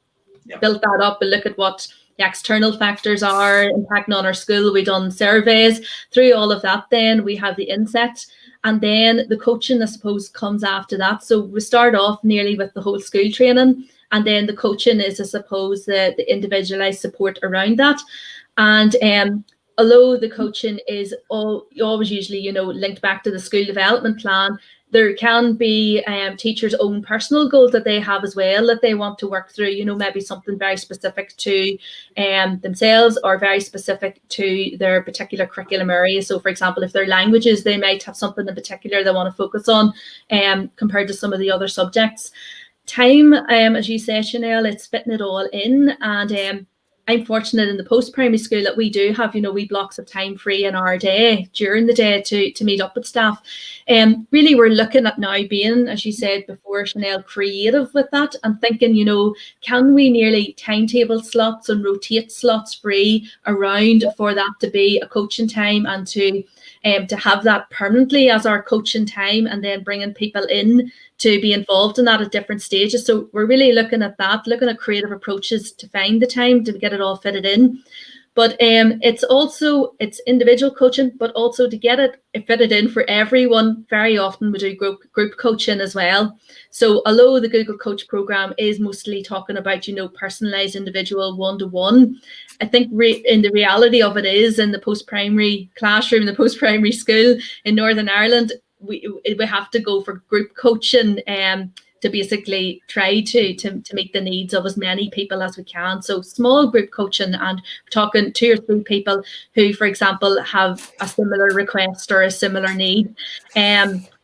built that up and look at what the external factors are impacting on our school. We've done surveys. Through all of that, then we have the inset, and then the coaching, I suppose, comes after that. So we start off nearly with the whole school training, and then the coaching is, I suppose, the individualized support around that. And although the coaching is always usually, linked back to the school development plan, there can be teachers' own personal goals that they have as well that they want to work through, maybe something very specific to themselves or very specific to their particular curriculum area. So for example, if they're languages, they might have something in particular they want to focus on compared to some of the other subjects. Time, as you say, Chynel, it's fitting it all in. And I'm fortunate in the post-primary school that we do have, wee blocks of time free in our day, during the day, to meet up with staff. Really, we're looking at now being, as you said before, Chynel, creative with that and thinking, can we nearly timetable slots and rotate slots free around for that to be a coaching time and to have that permanently as our coaching time, and then bringing people in to be involved in that at different stages. So we're really looking at that, looking at creative approaches to find the time to get it all fitted in. But it's individual coaching, but also to get it fitted in for everyone. Very often we do group coaching as well. So although the Google Coach program is mostly talking about, personalized individual one-to-one, I think in the reality of it is in the post-primary classroom, the post-primary school in Northern Ireland, we have to go for group coaching to basically try to meet the needs of as many people as we can. So small group coaching, and we're talking 2 or 3 people who, for example, have a similar request or a similar need.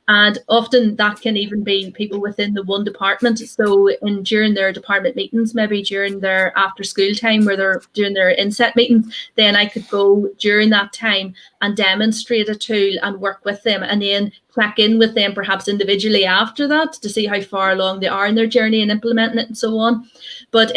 And often that can even be people within the one department. So during their department meetings, maybe during their after school time where they're doing their inset meetings, then I could go during that time and demonstrate a tool and work with them, and then check in with them perhaps individually after that to see how far along they are in their journey and implementing it and so on. But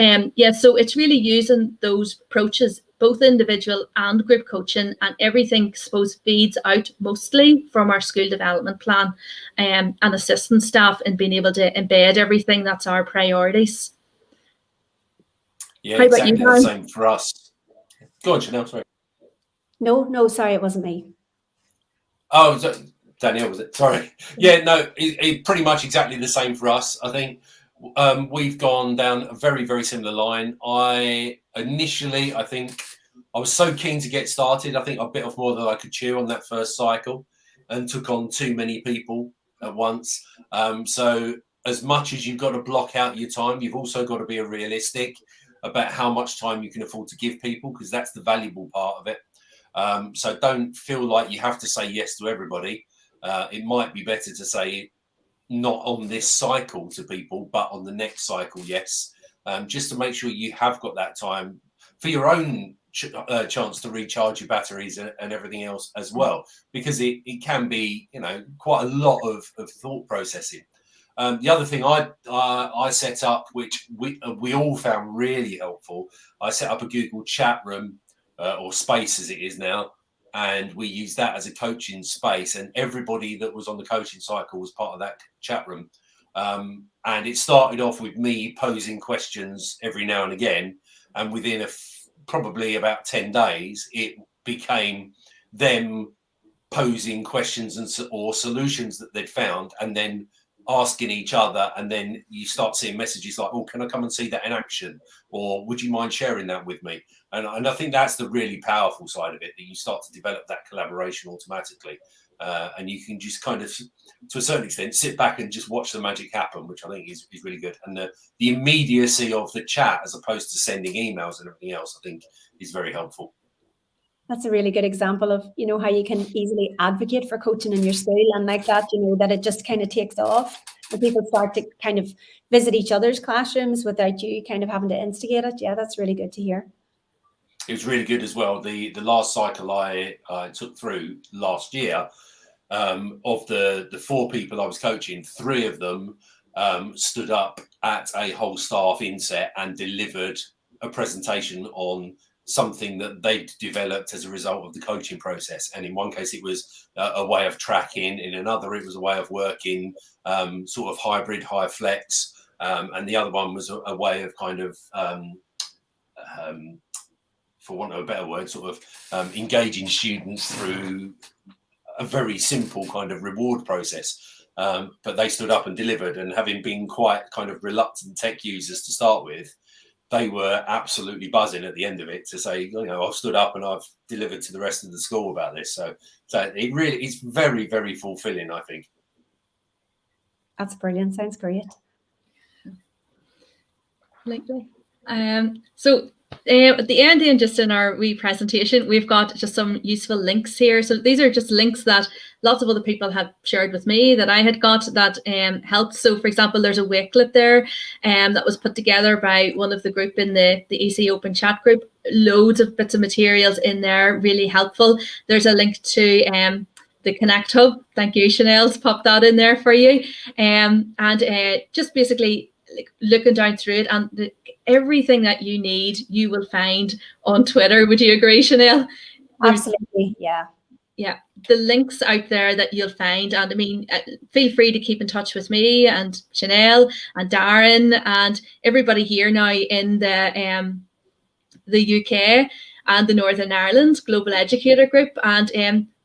so it's really using those approaches, both individual and group coaching, and everything, I suppose, feeds out mostly from our school development plan and assistant staff in being able to embed everything that's our priorities. Yeah, exactly the same for us. Go on, Chynel, sorry. No, sorry, it wasn't me. Oh, Danielle, was it? Sorry. Yeah, no, it pretty much exactly the same for us. I think we've gone down a very, very similar line. I think I was so keen to get started. I think I bit off more than I could chew on that first cycle and took on too many people at once. So as much as you've got to block out your time, you've also got to be realistic about how much time you can afford to give people, because that's the valuable part of it. So don't feel like you have to say yes to everybody. It might be better to say not on this cycle to people, but on the next cycle, yes. Just to make sure you have got that time for your own chance to recharge your batteries and everything else as well, because it can be, quite a lot of thought processing. The other thing I set up, which we all found really helpful, I set up a Google chat room or space as it is now, and we used that as a coaching space, and everybody that was on the coaching cycle was part of that chat room. And it started off with me posing questions every now and again, and within probably about 10 days, it became them posing questions or solutions that they'd found, and then asking each other, and then you start seeing messages like, oh, can I come and see that in action, or would you mind sharing that with me? And I think that's the really powerful side of it, that you start to develop that collaboration automatically, and you can just kind of, to a certain extent, sit back and just watch the magic happen, which I think is really good. And the immediacy of the chat, as opposed to sending emails and everything else, I think is very helpful. That's a really good example of, how you can easily advocate for coaching in your school, and like that, that it just kind of takes off and people start to kind of visit each other's classrooms without you kind of having to instigate it. Yeah, that's really good to hear. It was really good as well. The last cycle I took through last year, of the 4 people I was coaching, 3 of them stood up at a whole staff inset and delivered a presentation on something that they'd developed as a result of the coaching process. And in one case, it was a way of tracking. In another, it was a way of working sort of hybrid, high flex. And the other one was a way of kind of, for want of a better word, sort of engaging students through a very simple kind of reward process. But they stood up and delivered, and having been quite kind of reluctant tech users to start with, they were absolutely buzzing at the end of it to say, I've stood up and I've delivered to the rest of the school about this. So it's very, very fulfilling, I think. That's brilliant. Sounds great. Likely. So at the end, and just in our wee presentation, we've got just some useful links here. So these are just links that lots of other people have shared with me that I had got that helped. So for example, there's a Wakelet there that was put together by one of the group in the EC Open chat group. Loads of bits of materials in there, really helpful. There's a link to the Connect Hub. Thank you, Chynel's popped that in there for you. And just basically looking down through it, and everything that you need, you will find on Twitter. Would you agree, Chynel? Absolutely, yeah. Yeah, the links out there that you'll find, and I mean, feel free to keep in touch with me and Chynel and Darren and everybody here now in the UK and the Northern Ireland Global Educator Group. And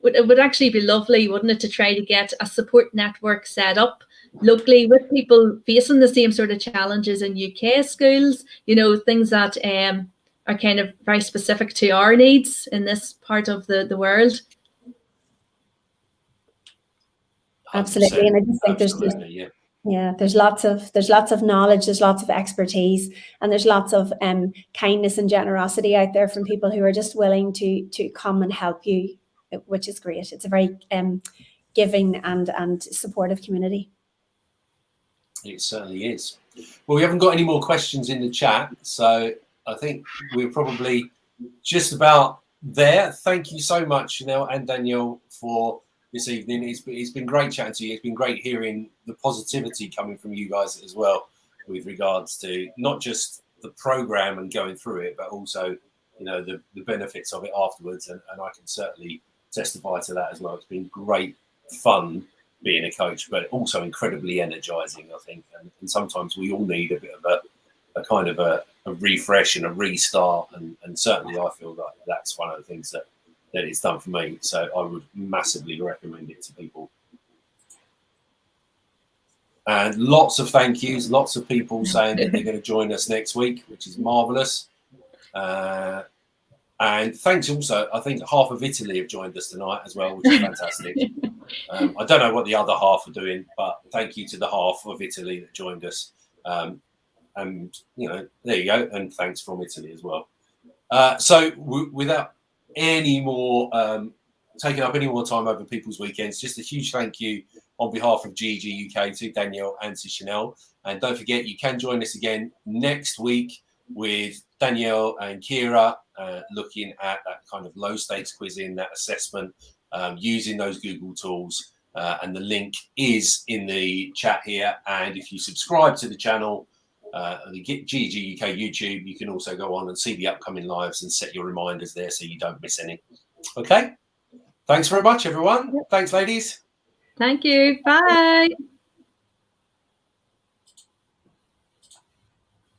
it would actually be lovely, wouldn't it, to try to get a support network set up locally with people facing the same sort of challenges in UK schools, you know, things that are kind of very specific to our needs in this part of the world. Absolutely. And I just think there's lots of knowledge, there's lots of expertise, and there's lots of kindness and generosity out there from people who are just willing to come and help you, which is great. It's a very giving and supportive community. It certainly is. Well, we haven't got any more questions in the chat, so I think we're probably just about there. Thank you so much, Chynel and Danielle, for this evening. It's been great chatting to you. It's been great hearing the positivity coming from you guys as well, with regards to not just the program and going through it, but also, you know, the benefits of it afterwards. And I can certainly testify to that as well. It's been great fun being a coach, but also incredibly energizing, I think. And sometimes we all need a bit of a kind of a refresh and a restart. And certainly I feel like that's one of the things that it's done for me. So I would massively recommend it to people. And lots of thank yous, lots of people saying that they're going to join us next week, which is marvelous. And thanks also, I think half of Italy have joined us tonight as well, which is fantastic. I don't know what the other half are doing, but thank you to the half of Italy that joined us. And, you know, there you go. And thanks from Italy as well. So without any more, taking up any more time over people's weekends, just a huge thank you on behalf of GEG UK to Danielle and to Chynel. And don't forget, you can join us again next week with Danielle and Kira, looking at that kind of low stakes quizzing, that assessment, using those Google tools. And the link is in the chat here. And if you subscribe to the channel, the GEG UK YouTube, you can also go on and see the upcoming lives and set your reminders there so you don't miss any. Okay. Thanks very much, everyone. Thanks, ladies. Thank you. Bye.